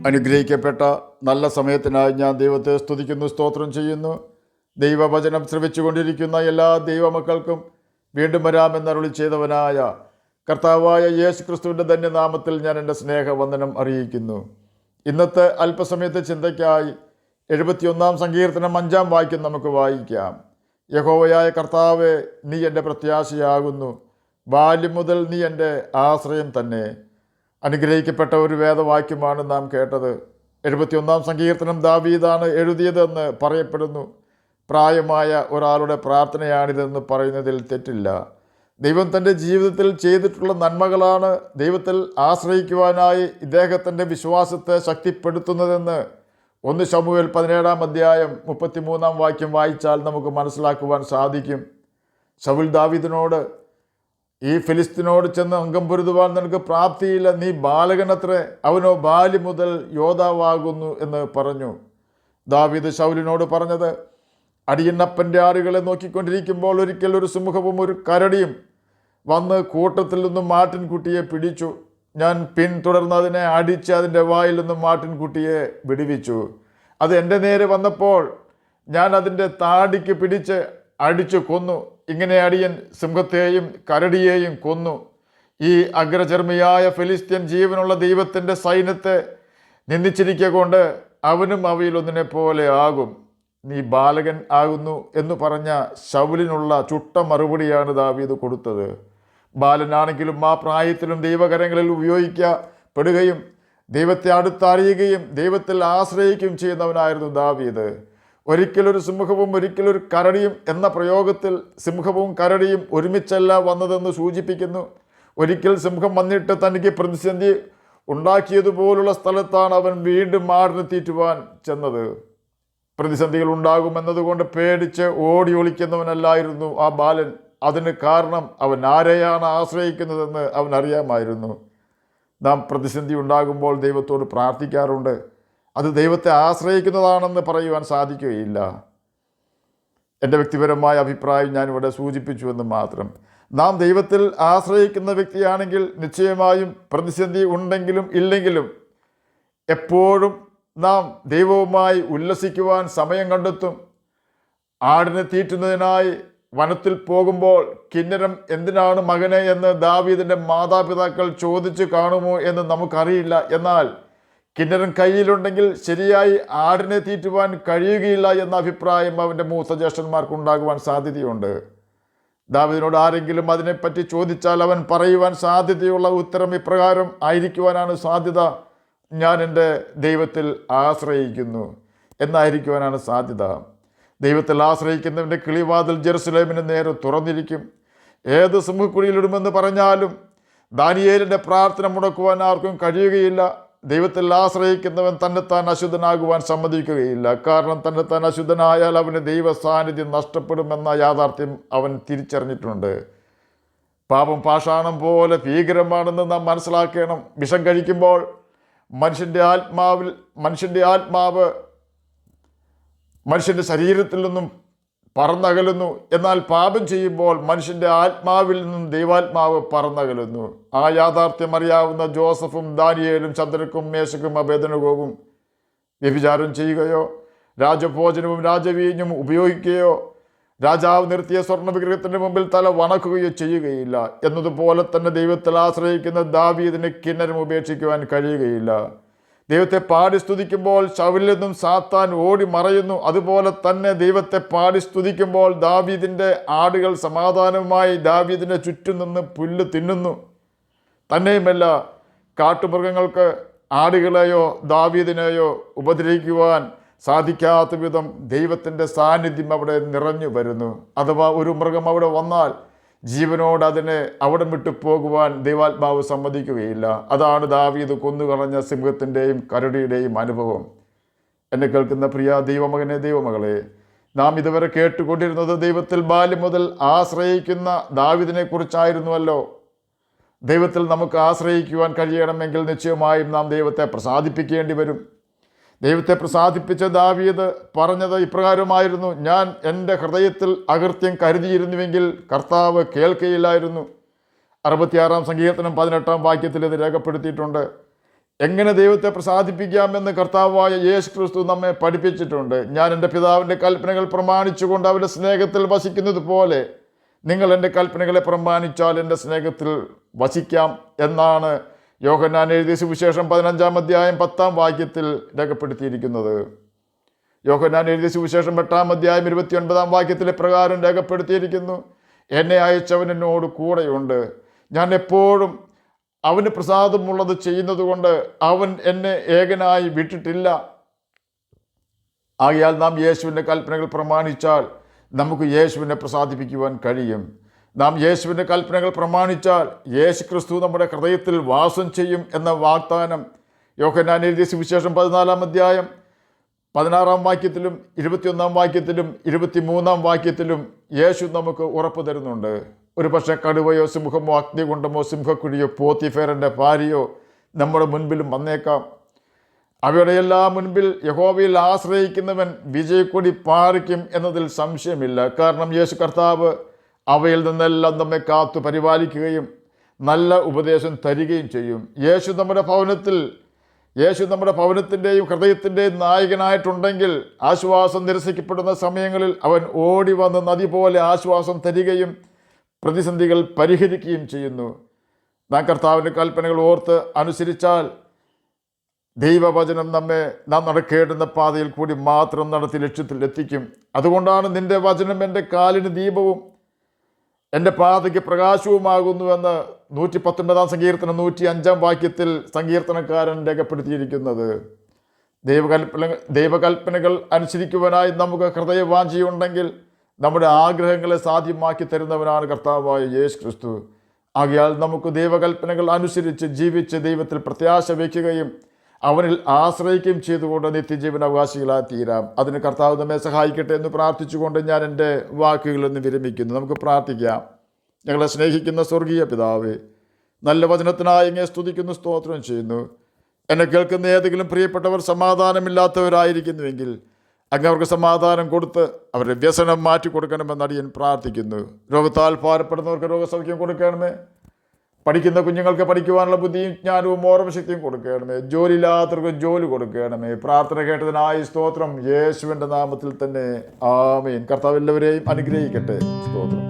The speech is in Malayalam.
അനുഗ്രഹിക്കപ്പെട്ട നല്ല സമയത്തിനായി ഞാൻ ദൈവത്തെ സ്തുതിക്കുന്നു, സ്തോത്രം ചെയ്യുന്നു. ദൈവവചനം ശ്രവിച്ചുകൊണ്ടിരിക്കുന്ന എല്ലാ ദൈവമക്കൾക്കും വീണ്ടും വരാമെന്നരുളി ചെയ്തവനായ കർത്താവായ യേശു ക്രിസ്തുവിൻ്റെ ധന്യനാമത്തിൽ ഞാൻ എൻ്റെ സ്നേഹവന്ദനം അറിയിക്കുന്നു. ഇന്നത്തെ അല്പസമയത്തെ ചിന്തയ്ക്കായി 71 സങ്കീർത്തനം 5 വാക്യം നമുക്ക് വായിക്കാം. യഹോവയായ കർത്താവേ, നീ എൻ്റെ പ്രത്യാശയാകുന്നു, ബാല്യം മുതൽ നീ എൻ്റെ ആശ്രയം തന്നെ. അനുഗ്രഹിക്കപ്പെട്ട ഒരു വേദവാക്യമാണ് നാം കേട്ടത്. 71 സങ്കീർത്തനം ദാവീദാണ് എഴുതിയതെന്ന് പറയപ്പെടുന്നു. പ്രായമായ ഒരാളുടെ പ്രാർത്ഥനയാണിതെന്ന് പറയുന്നതിൽ തെറ്റില്ല. ദൈവം തൻ്റെ ജീവിതത്തിൽ ചെയ്തിട്ടുള്ള നന്മകളാണ് ദൈവത്തിൽ ആശ്രയിക്കുവാനായി ഇദ്ദേഹത്തിൻ്റെ വിശ്വാസത്തെ ശക്തിപ്പെടുത്തുന്നതെന്ന് 1 ശമൂവേൽ 17 അധ്യായം 33 വാക്യം വായിച്ചാൽ നമുക്ക് മനസ്സിലാക്കുവാൻ സാധിക്കും. ശൗൽ ദാവീദിനോട്, ഈ ഫിലിസ്തീനോട് ചെന്ന് അംഗം പൊരുതുവാൻ നിനക്ക് പ്രാപ്തിയില്ല, നീ ബാലകനത്രേ, അവനോ ബാല്യം മുതൽ യോദ്ധാവാകുന്നു എന്ന് പറഞ്ഞു. ദാവീദ് ശൗലിനോട് പറഞ്ഞത്, അടിയന്നപ്പൻ്റെ ആടുകളെ നോക്കിക്കൊണ്ടിരിക്കുമ്പോൾ ഒരിക്കൽ ഒരു സിംഹവും ഒരു കരടിയും വന്ന് കൂട്ടത്തിൽ നിന്നും മാട്ടിൻകുട്ടിയെ പിടിച്ചു. ഞാൻ പിന്തുടർന്ന് അതിനെ അടിച്ച് അതിൻ്റെ വായിൽ നിന്നും മാട്ടിൻകുട്ടിയെ വിടുവിച്ചു. അത് എൻ്റെ നേരെ വന്നപ്പോൾ ഞാൻ അതിൻ്റെ താടിക്ക് പിടിച്ച് അടിച്ചു കൊന്നു. ഇങ്ങനെ അടിയൻ സിംഹത്തെയും കരടിയെയും കൊന്നു. ഈ അഗ്രചർമ്മിയായ ഫിലിസ്ത്യൻ ജീവനുള്ള ദൈവത്തിൻ്റെ സൈന്യത്തെ നിന്ദിച്ചിരിക്കൊണ്ട് അവനും അവയിലൊന്നിനെ പോലെ ആകും. നീ ബാലകൻ ആകുന്നു എന്ന് പറഞ്ഞ ശൗലിനുള്ള ചുട്ട മറുപടിയാണ് ദാവീദ് കൊടുത്തത്. ബാലനാണെങ്കിലും ആ പ്രായത്തിലും ദൈവകരങ്ങളിൽ ഉപയോഗിക്കപ്പെടുകയും ദൈവത്തെ അടുത്തറിയുകയും ദൈവത്തിൽ ആശ്രയിക്കുകയും ചെയ്യുന്നവനായിരുന്നു ദാവീദ്. ഒരിക്കലൊരു സിംഹവും ഒരിക്കലൊരു കരടിയും എന്ന പ്രയോഗത്തിൽ സിംഹവും കരടിയും ഒരുമിച്ചല്ല വന്നതെന്ന് സൂചിപ്പിക്കുന്നു. ഒരിക്കൽ സിംഹം വന്നിട്ട് തനിക്ക് പ്രതിസന്ധി ഉണ്ടാക്കിയതുപോലുള്ള സ്ഥലത്താണ് അവൻ വീണ്ടും ആടിനെ തീറ്റുവാൻ ചെന്നത്. പ്രതിസന്ധികൾ ഉണ്ടാകുമെന്നതുകൊണ്ട് പേടിച്ച് ഓടി ഒളിക്കുന്നവനല്ലായിരുന്നു ആ ബാലൻ. അതിന് കാരണം അവൻ ആരെയാണ് ആശ്രയിക്കുന്നതെന്ന് അവൻ അറിയാമായിരുന്നു. നാം പ്രതിസന്ധി ഉണ്ടാകുമ്പോൾ ദൈവത്തോട് പ്രാർത്ഥിക്കാറുണ്ട്. അത് ദൈവത്തെ ആശ്രയിക്കുന്നതാണെന്ന് പറയുവാൻ സാധിക്കുകയില്ല. എൻ്റെ വ്യക്തിപരമായ അഭിപ്രായം ഞാനിവിടെ സൂചിപ്പിച്ചു എന്ന് മാത്രം. നാം ദൈവത്തിൽ ആശ്രയിക്കുന്ന വ്യക്തിയാണെങ്കിൽ നിശ്ചയമായും പ്രതിസന്ധി ഉണ്ടെങ്കിലും ഇല്ലെങ്കിലും എപ്പോഴും നാം ദൈവവുമായി ഉല്ലസിക്കുവാൻ സമയം കണ്ടെത്തും. ആടിനെ തീറ്റുന്നതിനായി വനത്തിൽ പോകുമ്പോൾ കിന്നരം എന്തിനാണ് മകനെ എന്ന് ദാവീദിൻ്റെ മാതാപിതാക്കൾ ചോദിച്ചു കാണുമോ എന്ന് നമുക്കറിയില്ല. എന്നാൽ കിന്നരം കയ്യിലുണ്ടെങ്കിൽ ശരിയായി ആടിനെ തീറ്റുവാൻ കഴിയുകയില്ല എന്ന അഭിപ്രായം അവൻ്റെ മൂത്ത ജ്യേഷ്ഠന്മാർക്കുണ്ടാകുവാൻ സാധ്യതയുണ്ട്. ദാവീദിനോട് ആരെങ്കിലും അതിനെപ്പറ്റി ചോദിച്ചാൽ അവൻ പറയുവാൻ സാധ്യതയുള്ള ഉത്തരം ഇപ്രകാരം ആയിരിക്കുവാനാണ് സാധ്യത: ഞാൻ എൻ്റെ ദൈവത്തിൽ ആശ്രയിക്കുന്നു എന്നായിരിക്കുവാനാണ് സാധ്യത. ദൈവത്തിൽ ആശ്രയിക്കുന്നവൻ്റെ കിളിവാതിൽ ജെറുസലേമിന് നേരെ തുറന്നിരിക്കും. ഏത് സിംഹക്കുഴിയിലിടുമെന്ന് പറഞ്ഞാലും ദാനിയേലിൻ്റെ പ്രാർത്ഥന മുടക്കുവാൻ ആർക്കും കഴിയുകയില്ല. ദൈവത്തിൽ ആശ്രയിക്കുന്നവൻ തന്നെത്താൻ അശുദ്ധനാകുവാൻ സമ്മതിക്കുകയില്ല. കാരണം തന്നെത്താൻ അശുദ്ധനായാൽ അവന് ദൈവ സാന്നിധ്യം നഷ്ടപ്പെടുമെന്ന യാഥാർത്ഥ്യം അവൻ തിരിച്ചറിഞ്ഞിട്ടുണ്ട്. പാപം പാഷാണം പോലെ ഭീകരമാണെന്ന് നാം മനസ്സിലാക്കണം. വിഷം കഴിക്കുമ്പോൾ മനുഷ്യൻ്റെ ആത്മാവ് മനുഷ്യൻ്റെ ശരീരത്തിൽ നിന്നും പറന്നകലുന്നു. എന്നാൽ പാപം ചെയ്യുമ്പോൾ മനുഷ്യൻ്റെ ആത്മാവിൽ നിന്നും ദൈവാത്മാവ് പറന്നകലുന്നു. ആ യാഥാർത്ഥ്യം അറിയാവുന്ന ജോസഫും ദാനിയേലും ചന്ദ്രക്കും മേശക്കും അബേദനഗോവും വ്യഭിചാരം ചെയ്യുകയോ രാജഭോജനവും രാജവീഞ്ഞും ഉപയോഗിക്കുകയോ രാജാവ് നിർത്തിയ സ്വർണ്ണ വിഗ്രഹത്തിൻ്റെ മുമ്പിൽ തല വണക്കുകയോ ചെയ്യുകയില്ല. എന്നതുപോലെ തന്നെ ദൈവത്തിൽ ആശ്രയിക്കുന്ന ദാവീദിന് കിന്നരം ഉപേക്ഷിക്കുവാൻ കഴിയുകയില്ല. ദൈവത്തെ പാടി സ്തുതിക്കുമ്പോൾ ശൗലിൽ നിന്നും സാത്താൻ ഓടി മറയുന്നു. അതുപോലെ തന്നെ ദൈവത്തെ പാടി സ്തുതിക്കുമ്പോൾ ദാവീദിൻ്റെ ആടുകൾ സമാധാനവുമായി ദാവീദിൻ്റെ ചുറ്റും നിന്ന് പുല്ല് തിന്നുന്നു. തന്നെയുമല്ല, കാട്ടുമൃഗങ്ങൾക്ക് ആടുകളെയോ ദാവീദിനെയോ ഉപദ്രവിക്കുവാൻ സാധിക്കാത്ത വിധം ദൈവത്തിൻ്റെ സാന്നിധ്യം അവിടെ നിറഞ്ഞു വരുന്നു. അഥവാ ഒരു മൃഗം അവിടെ വന്നാൽ ജീവനോട് അതിനെ അവിടെ വിട്ടു പോകുവാൻ ദൈവാത്മാവ് സമ്മതിക്കുകയില്ല. അതാണ് ദാവീദ് കൊന്നുകളഞ്ഞ സിംഹത്തിൻ്റെയും കരടിയുടെയും അനുഭവം. എന്നെ കേൾക്കുന്ന പ്രിയ ദൈവമകനെ, ദൈവമകളെ, നാം ഇതുവരെ കേട്ടുകൊണ്ടിരുന്നത് ദൈവത്തിൽ ബാല്യം മുതൽ ആശ്രയിക്കുന്ന ദാവീദിനെ കുറിച്ചായിരുന്നുവല്ലോ. ദൈവത്തിൽ നമുക്ക് ആശ്രയിക്കുവാൻ കഴിയണമെങ്കിൽ നിശ്ചയമായും നാം ദൈവത്തെ പ്രസാദിപ്പിക്കേണ്ടി വരും. ദൈവത്തെ പ്രസാദിപ്പിച്ച ദാവീദ് പറഞ്ഞത് ഇപ്രകാരമായിരുന്നു: ഞാൻ എൻ്റെ ഹൃദയത്തിൽ അകൃത്യം കരുതിയിരുന്നുവെങ്കിൽ കർത്താവ് കേൾക്കയില്ലായിരുന്നു. 66 സങ്കീർത്തനം 18 വാക്യത്തിൽ ഇത് രേഖപ്പെടുത്തിയിട്ടുണ്ട്. എങ്ങനെ ദൈവത്തെ പ്രസാദിപ്പിക്കാമെന്ന് കർത്താവായ യേശു ക്രിസ്തു നമ്മെ പഠിപ്പിച്ചിട്ടുണ്ട്. ഞാൻ എൻ്റെ പിതാവിൻ്റെ കൽപ്പനകൾ പ്രമാണിച്ചുകൊണ്ട് അവൻ്റെ സ്നേഹത്തിൽ വസിക്കുന്നത് പോലെ നിങ്ങൾ എൻ്റെ കൽപ്പനകളെ പ്രമാണിച്ചാൽ എൻ്റെ സ്നേഹത്തിൽ വസിക്കാം എന്നാണ് യോഹന്നാൻ എഴുതിയ സുവിശേഷം 15-ാം അധ്യായം 10-ാം വാക്യത്തിൽ രേഖപ്പെടുത്തിയിരിക്കുന്നത്. യോഹന്നാൻ എഴുതിയ സുവിശേഷം 8-ാം അധ്യായം 29-ാം വാക്യത്തിലെ പ്രകാരം രേഖപ്പെടുത്തിയിരിക്കുന്നു, എന്നെ അയച്ചവൻ എന്നോട് കൂടെയുണ്ട്, ഞാൻ എപ്പോഴും അവന് പ്രസാദമുള്ളത് ചെയ്യുന്നത് കൊണ്ട് അവൻ എന്നെ ഏകനായി വിട്ടിട്ടില്ല. ആകയാൽ നാം യേശുവിൻ്റെ കൽപ്പനകൾ പ്രമാണിച്ചാൽ നമുക്ക് യേശുവിനെ പ്രസാദിപ്പിക്കുവാൻ കഴിയും. നാം യേശുവിൻ്റെ കൽപ്പനകൾ പ്രമാണിച്ചാൽ യേശു ക്രിസ്തു നമ്മുടെ ഹൃദയത്തിൽ വാസം ചെയ്യും എന്ന വാഗ്ദാനം യോഹന്നാൻ എഴുതിയ സുവിശേഷം 14-ാം അധ്യായം 16-ാം വാക്യത്തിലും 21-ാം വാക്യത്തിലും 23-ാം വാക്യത്തിലും യേശു നമുക്ക് ഉറപ്പ് തരുന്നുണ്ട്. ഒരു പക്ഷേ കടുവയോ സിംഹമോ അഗ്നികുണ്ഡമോ സിംഹക്കുഴിയോ പോത്തിഫേറിൻ്റെ ഭാര്യയോ നമ്മുടെ മുൻപിലും വന്നേക്കാം. അവയുടെ എല്ലാം മുൻപിൽ യഹോവയിൽ ആശ്രയിക്കുന്നവൻ വിജയക്കൊടി പാറിക്കും എന്നതിൽ സംശയമില്ല. കാരണം യേശു കർത്താവ് അവയിൽ നിന്നെല്ലാം നമ്മെ കാത്തു പരിപാലിക്കുകയും നല്ല ഉപദേശം തരികയും ചെയ്യും. യേശു നമ്മുടെ ഭവനത്തിൻ്റെയും ഹൃദയത്തിൻ്റെയും നായകനായിട്ടുണ്ടെങ്കിൽ ആശ്വാസം നിരസിക്കപ്പെടുന്ന സമയങ്ങളിൽ അവൻ ഓടി വന്ന് നദി പോലെ ആശ്വാസം തരികയും പ്രതിസന്ധികൾ പരിഹരിക്കുകയും ചെയ്യുന്നു. നാം കർത്താവിൻ്റെ കൽപ്പനകൾ ഓർത്ത് അനുസരിച്ചാൽ ദൈവവചനം നാം നടക്കേണ്ടുന്ന പാതയിൽ കൂടി മാത്രം നടത്തി ലക്ഷ്യത്തിൽ എത്തിക്കും. അതുകൊണ്ടാണ് നിൻ്റെ വചനം എൻ്റെ കാലിന് ദീപവും എൻ്റെ പാതയ്ക്ക് പ്രകാശവുമാകുന്നുവെന്ന് 119-ാം സങ്കീർത്തനം 105-ാം വാക്യത്തിൽ സങ്കീർത്തനക്കാരൻ രേഖപ്പെടുത്തിയിരിക്കുന്നത്. ദൈവകൽപ്പനകൾ അനുസരിക്കുവാനായി നമുക്ക് ഹൃദയവാഞ്ചിയുണ്ടെങ്കിൽ നമ്മുടെ ആഗ്രഹങ്ങളെ സാധ്യമാക്കി തരുന്നവനാണ് കർത്താവായ യേശു ക്രിസ്തു. ആകയാൽ നമുക്ക് ദൈവകൽപ്പനകൾ അനുസരിച്ച് ജീവിച്ച് ദൈവത്തിൽ പ്രത്യാശ വയ്ക്കുകയും അവനിൽ ആശ്രയിക്കുകയും ചെയ്തുകൊണ്ട് നിത്യജീവൻ അവകാശികളായി തീരാം. അതിന് കർത്താവ് നമ്മെ സഹായിക്കട്ടെ എന്ന് പ്രാർത്ഥിച്ചുകൊണ്ട് ഞാൻ എൻ്റെ വാക്കുകളിൽ നിന്ന് വിരമിക്കുന്നു. നമുക്ക് പ്രാർത്ഥിക്കാം. ഞങ്ങളെ സ്നേഹിക്കുന്ന സ്വർഗീയ പിതാവേ, നല്ല വചനത്തിനായി അങ്ങേ സ്തുതിക്കുന്നു, സ്തോത്രം ചെയ്യുന്നു. എന്നെ കേൾക്കുന്ന ഏതെങ്കിലും പ്രിയപ്പെട്ടവർ സമാധാനമില്ലാത്തവരായിരിക്കുന്നുവെങ്കിൽ അങ്ങ് അവർക്ക് സമാധാനം കൊടുത്ത് അവരുടെ വ്യസനം മാറ്റി കൊടുക്കണമെന്ന് അടിയൻ പ്രാർത്ഥിക്കുന്നു. രോഗത്താൽ ഭാരപ്പെടുന്നവർക്ക് രോഗസൗഖ്യം കൊടുക്കണമേ. പഠിക്കുന്ന കുഞ്ഞുങ്ങൾക്ക് പഠിക്കുവാനുള്ള ബുദ്ധിയും ജ്ഞാനവും ഓർമ്മശക്തിയും കൊടുക്കണമേ. ജോലിയില്ലാത്തവർക്ക് ജോലി കൊടുക്കണമേ. പ്രാർത്ഥന കേട്ടതിനായി സ്തോത്രം. യേശുവിൻ്റെ നാമത്തിൽ തന്നെ ആമേൻ. കർത്താവ് എല്ലാവരെയും അനുഗ്രഹിക്കട്ടെ. സ്തോത്രം.